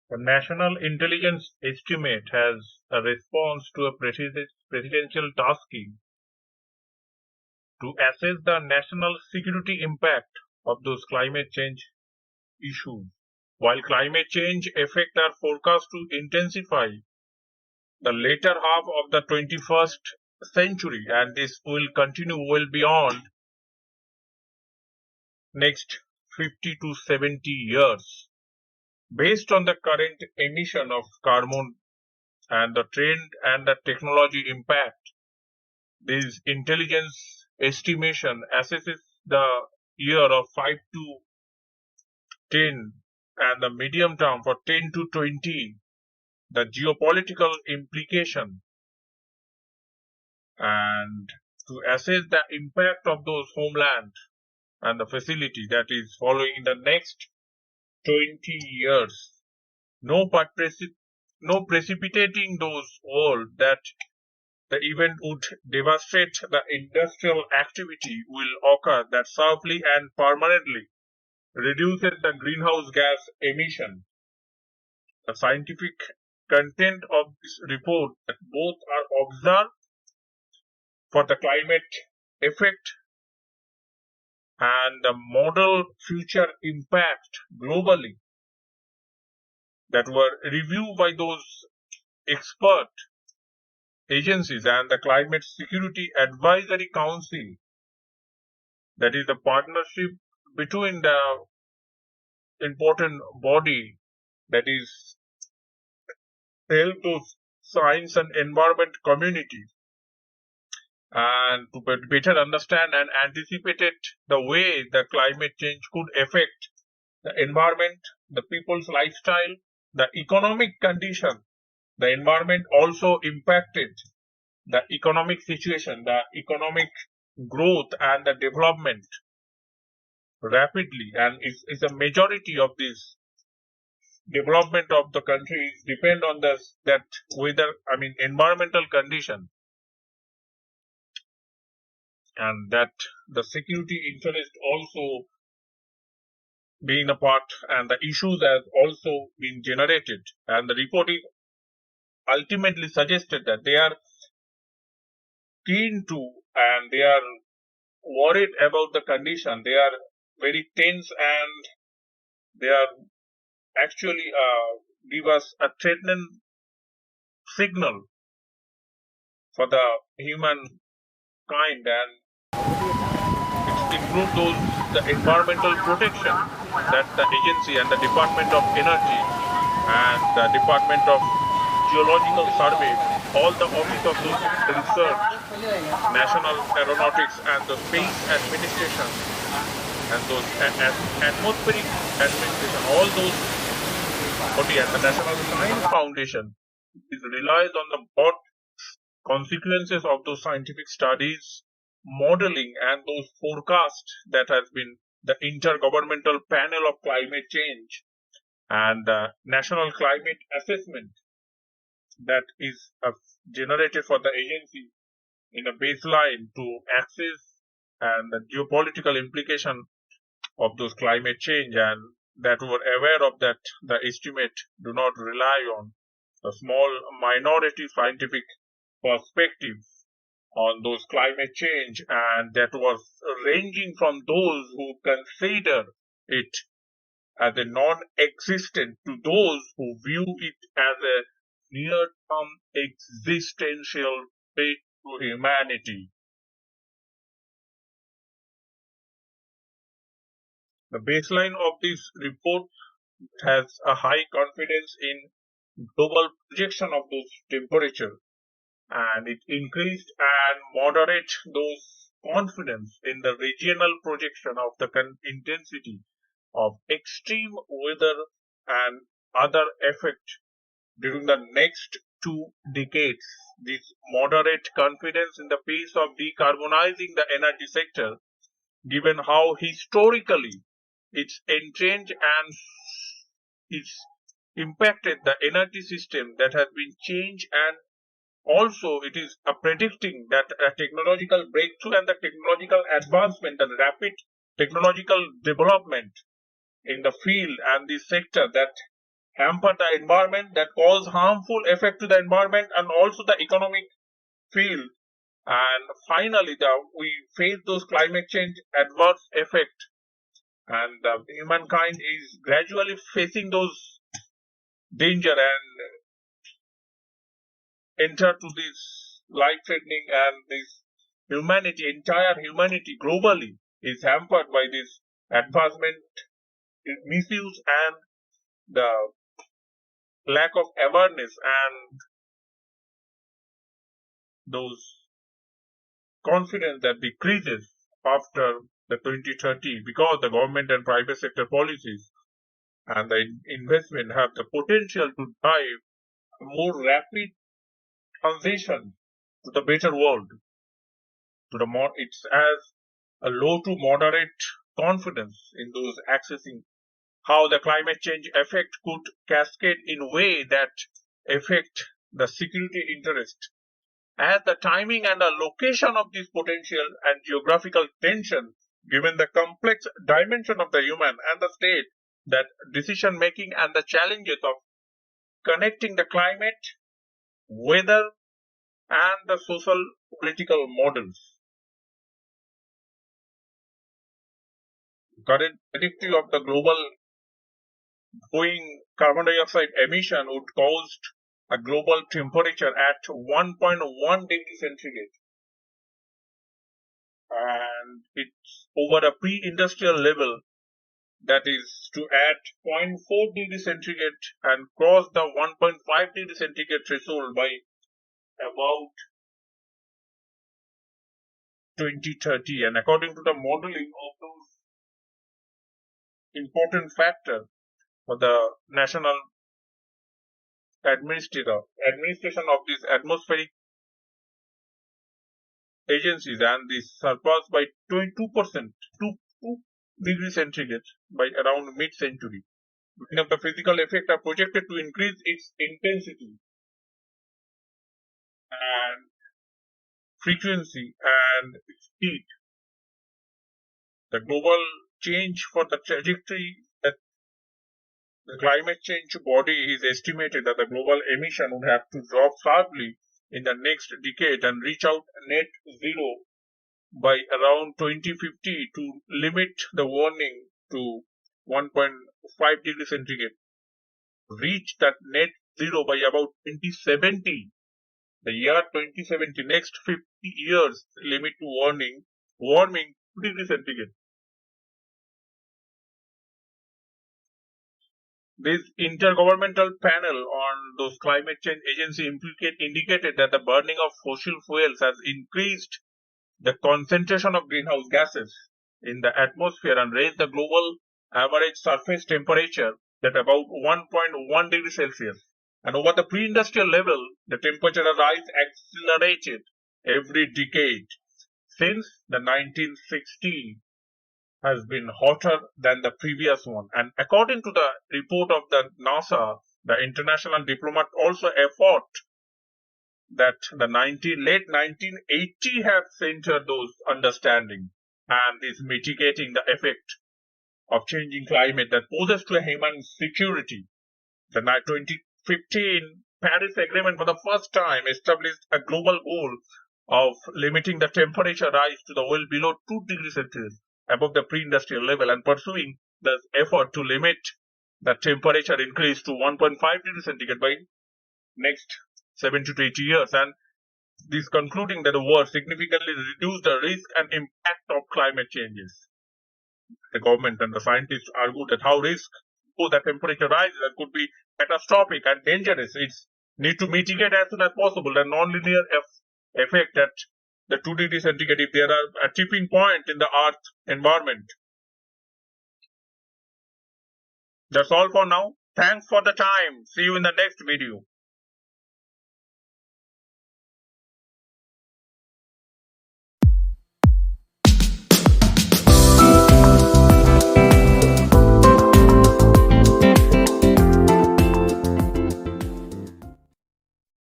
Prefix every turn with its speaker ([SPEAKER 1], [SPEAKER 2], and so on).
[SPEAKER 1] The National Intelligence Estimate has a response to a presidential tasking to assess the national security impact of those climate change issues. While climate change effects are forecast to intensify the later half of the 21st century, and this will continue well beyond next 50 to 70 years. Based on the current emission of carbon and the trend and the technology impact, this intelligence estimation assesses the year of 5 to 10 and the medium term for 10 to 20, the geopolitical implication, and to assess the impact of those homeland and the facility that is following in the next 20 years. No precipitating those world that the event would devastate the industrial activity will occur that sharply and permanently reduces the greenhouse gas emission. The scientific content of this report that both are observed for the climate effect and the model future impact globally that were reviewed by those expert agencies and the Climate Security Advisory Council, that is the partnership between the important body that is help those science and environment communities and to better understand and anticipate it, the way the climate change could affect the environment, the people's lifestyle, the economic condition. The environment also impacted the economic situation, the economic growth and the development rapidly, and it's a majority of this development of the country depend on that weather, environmental condition, and that the security interest also being a part, and the issues have also been generated, and the report is ultimately suggested that they are keen to and they are worried about the condition. They are very tense and they are actually give us a threatening signal for the human kind, and it includes the environmental protection that the agency and the Department of Energy and the Department of Geological Survey, all the office of those research, National Aeronautics and the Space Administration and those atmospheric administration, all those body and the National Science Foundation is relies on the broad consequences of those scientific studies, modeling and those forecasts that has been the Intergovernmental Panel of Climate Change and the National Climate Assessment that is generated for the agency in a baseline to access and the geopolitical implication of those climate change, and that were aware of that the estimate do not rely on a small minority scientific perspectives on those climate change, and that was ranging from those who consider it as a non-existent to those who view it as a near-term existential threat to humanity. The baseline of this report has a high confidence in global projection of those temperature, and it increased and moderate those confidence in the regional projection of the intensity of extreme weather and other effect during the next 2 decades. This moderate confidence in the pace of decarbonizing the energy sector, given how historically it's entrenched and it's impacted the energy system that has been changed, and also it is predicting that a technological breakthrough and the technological advancement and rapid technological development in the field and the sector that hamper the environment, that cause harmful effect to the environment and also the economic field. And finally, we face those climate change adverse effect, and humankind is gradually facing those danger and enter to this life-threatening, and this entire humanity globally is hampered by this advancement, misuse, and the lack of awareness and those confidence that decreases after the 2030, because the government and private sector policies and the investment have the potential to drive a more rapid transition to the better world. It's as a low to moderate confidence in those accessing how the climate change effect could cascade in a way that affect the security interest, as the timing and the location of this potential and geographical tension, given the complex dimension of the human and the state, that decision making and the challenges of connecting the climate, weather, and the social political models. Current predictive of the global growing carbon dioxide emission would cause a global temperature at 1.1 degrees centigrade, and it's over a pre-industrial level, that is to add zero point 0.4 degrees centigrade and cross the 1.5 degrees centigrade threshold by about 2030. And according to the modeling of those important factors for the national administration of these atmospheric agencies, and this surpassed by 22% to 2 degrees centigrade by around mid-century. Many of the physical effects are projected to increase its intensity and frequency and speed. The global change for the trajectory that the climate change body is estimated that the global emission would have to drop sharply in the next decade and reach out net zero by around 2050 to limit the warming to 1.5 degrees centigrade. Reach that net zero by about 2070. The year 2070, next 50 years, limit to warming 2 degrees centigrade. This intergovernmental panel on those climate change agency indicated that the burning of fossil fuels has increased the concentration of greenhouse gases in the atmosphere and raised the global average surface temperature at about 1.1 degrees Celsius. And over the pre-industrial level, the temperature rise accelerated every decade since the 1960s has been hotter than the previous one. And according to the report of the NASA, the international diplomat also effort that the late 1980 have centered those understanding and is mitigating the effect of changing climate that poses to human security. The 2015 Paris Agreement for the first time established a global goal of limiting the temperature rise to the well below 2 degrees Celsius above the pre-industrial level, and pursuing the effort to limit the temperature increase to 1.5 degrees centigrade by next 70 to 80 years. And this concluding that the world significantly reduced the risk and impact of climate changes. The government and the scientists argue that how risk for the temperature rise that could be catastrophic and dangerous. It's need to mitigate as soon as possible the non-linear effect at the 2 degrees centigrade if there are a tipping point in the Earth environment. That's all for now. Thanks for the time. See you in the next video.